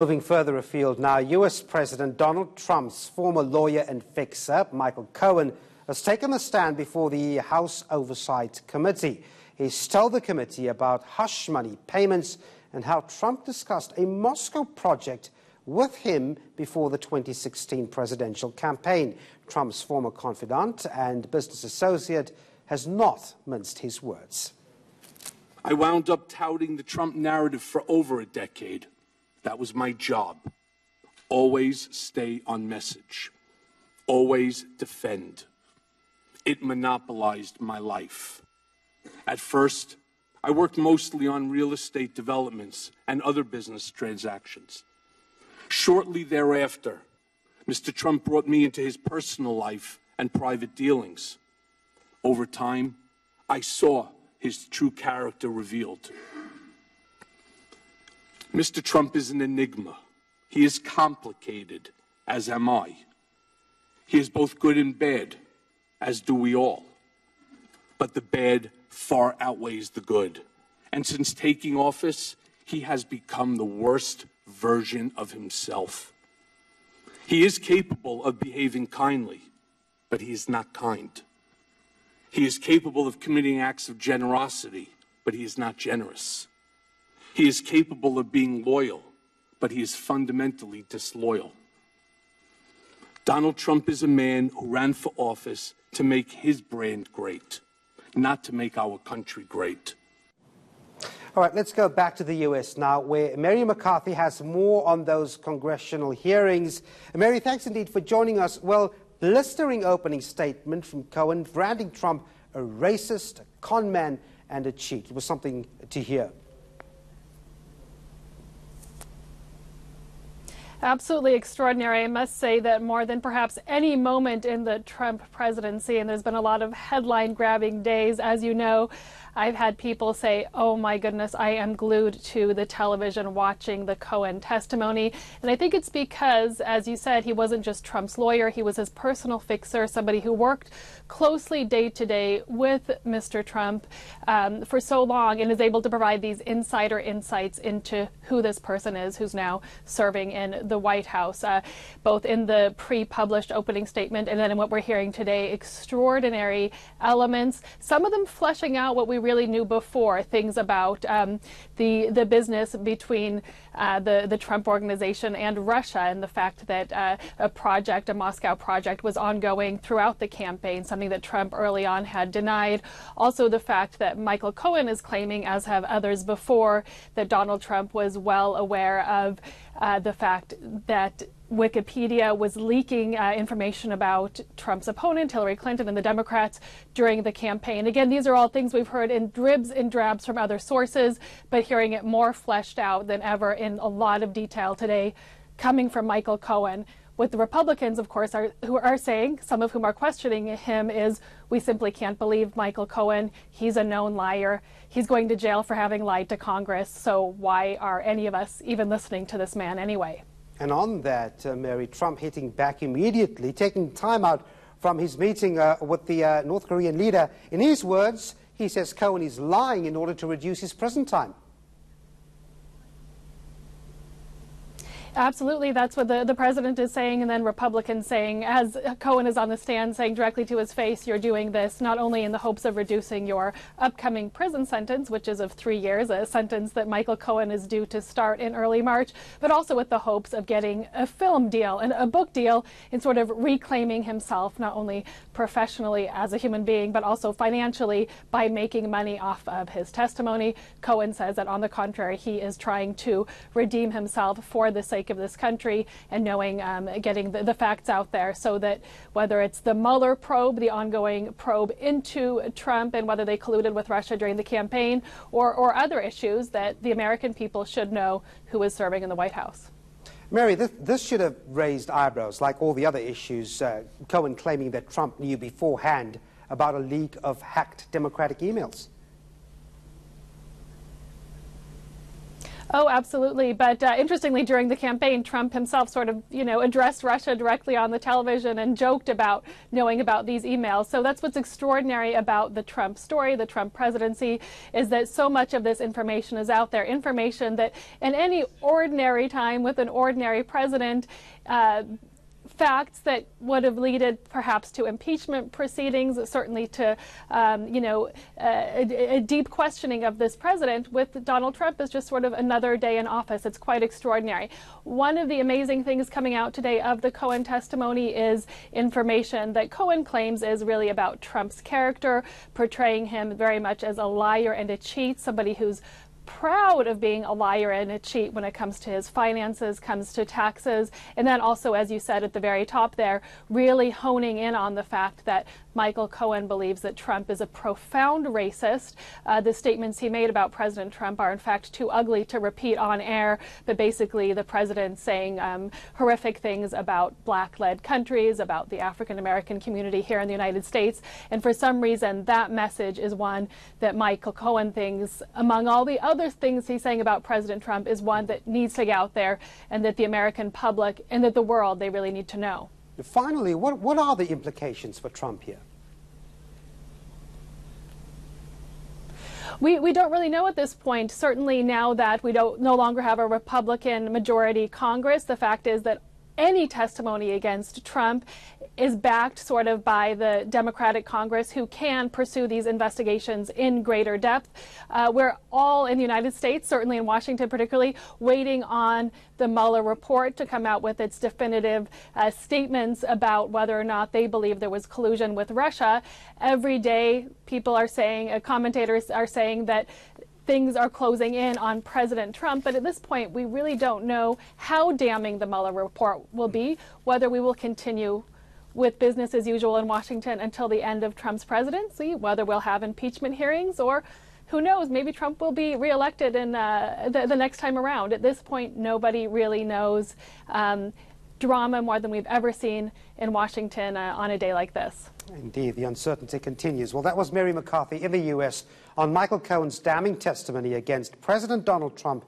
Moving further afield now, U.S. President Donald Trump's former lawyer and fixer, Michael Cohen, has taken a stand before the House Oversight Committee. He's told the committee about hush money payments and how Trump discussed a Moscow project with him before the 2016 presidential campaign. Trump's former confidant and business associate has not minced his words. I wound up touting the Trump narrative for over a decade. That was my job. Always stay on message. Always defend. It monopolized my life. At first, I worked mostly on real estate developments and other business transactions. Shortly thereafter, Mr. Trump brought me into his personal life and private dealings. Over time, I saw his true character revealed. Mr. Trump is an enigma. He is complicated, as am I. He is both good and bad, as do we all. But the bad far outweighs the good. And since taking office, he has become the worst version of himself. He is capable of behaving kindly, but he is not kind. He is capable of committing acts of generosity, but he is not generous. He is capable of being loyal, but he is fundamentally disloyal. Donald Trump is a man who ran for office to make his brand great, not to make our country great. All right, let's go back to the U.S. now, where Mary MacCarthy has more on those congressional hearings. Mary, thanks indeed for joining us. Well, blistering opening statement from Cohen, branding Trump a racist, a conman, and a cheat. It was something to hear. Absolutely extraordinary. I must say that more than perhaps any moment in the Trump presidency, and there's been a lot of headline-grabbing days, as you know, I've had people say, oh my goodness, I am glued to the television watching the Cohen testimony. And I think it's because, as you said, he wasn't just Trump's lawyer, he was his personal fixer, somebody who worked closely day to day with Mr. Trump for so long and is able to provide these insider insights into who this person is who's now serving in the White House, both in the pre-published opening statement and then in what we're hearing today. Extraordinary elements, some of them fleshing out what we really knew before, things about the business between the Trump organization and Russia, and the fact that a Moscow project, was ongoing throughout the campaign, something that Trump early on had denied. Also the fact that Michael Cohen is claiming, as have others before, that Donald Trump was well aware of the fact that Wikipedia was leaking information about Trump's opponent, Hillary Clinton, and the Democrats during the campaign. Again, these are all things we've heard in dribs and drabs from other sources, but hearing it more fleshed out than ever in a lot of detail today, coming from Michael Cohen. What the Republicans, of course, who are saying, some of whom are questioning him, is we simply can't believe Michael Cohen. He's a known liar. He's going to jail for having lied to Congress. So why are any of us even listening to this man anyway? And on that, Mary, Trump hitting back immediately, taking time out from his meeting with the North Korean leader. In his words, he says Cohen is lying in order to reduce his prison time. Absolutely, that's what the president is saying, and then Republicans saying, as Cohen is on the stand saying directly to his face, you're doing this not only in the hopes of reducing your upcoming prison sentence, which is of 3 years, a sentence that Michael Cohen is due to start in early March, but also with the hopes of getting a film deal and a book deal in sort of reclaiming himself, not only professionally as a human being, but also financially by making money off of his testimony. Cohen says that, on the contrary, he is trying to redeem himself for the sake of this country and knowing, getting the facts out there, so that whether it's the Mueller probe, the ongoing probe into Trump and whether they colluded with Russia during the campaign, or other issues, that the American people should know who is serving in the White House. Mary, this should have raised eyebrows, like all the other issues, Cohen claiming that Trump knew beforehand about a leak of hacked Democratic emails. Oh, absolutely. But interestingly, during the campaign, Trump himself sort of, addressed Russia directly on the television and joked about knowing about these emails. So that's what's extraordinary about the Trump story, the Trump presidency, is that so much of this information is out there. Information that in any ordinary time with an ordinary president, facts that would have led perhaps to impeachment proceedings, certainly to, a deep questioning of this president. With Donald Trump is just sort of another day in office. It's quite extraordinary. One of the amazing things coming out today of the Cohen testimony is information that Cohen claims is really about Trump's character, portraying him very much as a liar and a cheat, somebody who's proud of being a liar and a cheat when it comes to his finances, comes to taxes, and then also, as you said at the very top there, really honing in on the fact that Michael Cohen believes that Trump is a profound racist. The statements he made about President Trump are in fact too ugly to repeat on air, but basically the president saying horrific things about black-led countries, about the African-American community here in the United States, and for some reason that message is one that Michael Cohen thinks, among all the other things he's saying about President Trump, is one that needs to get out there and that the American public and that the world, they really need to know. Finally, what are the implications for Trump here? We don't really know at this point. Certainly now that we no longer have a Republican majority Congress, the fact is that any testimony against Trump is backed sort of by the Democratic Congress, who can pursue these investigations in greater depth. We're all in the United States, certainly in Washington particularly, waiting on the Mueller report to come out with its definitive statements about whether or not they believe there was collusion with Russia. Every day people are saying, commentators are saying that things are closing in on President Trump, but at this point we really don't know how damning the Mueller report will be, whether we will continue with business as usual in Washington until the end of Trump's presidency, whether we'll have impeachment hearings, or who knows, maybe Trump will be reelected in the next time around. At this point, nobody really knows. Drama more than we've ever seen in Washington on a day like this. Indeed, the uncertainty continues. Well, that was Mary MacCarthy in the U.S. on Michael Cohen's damning testimony against President Donald Trump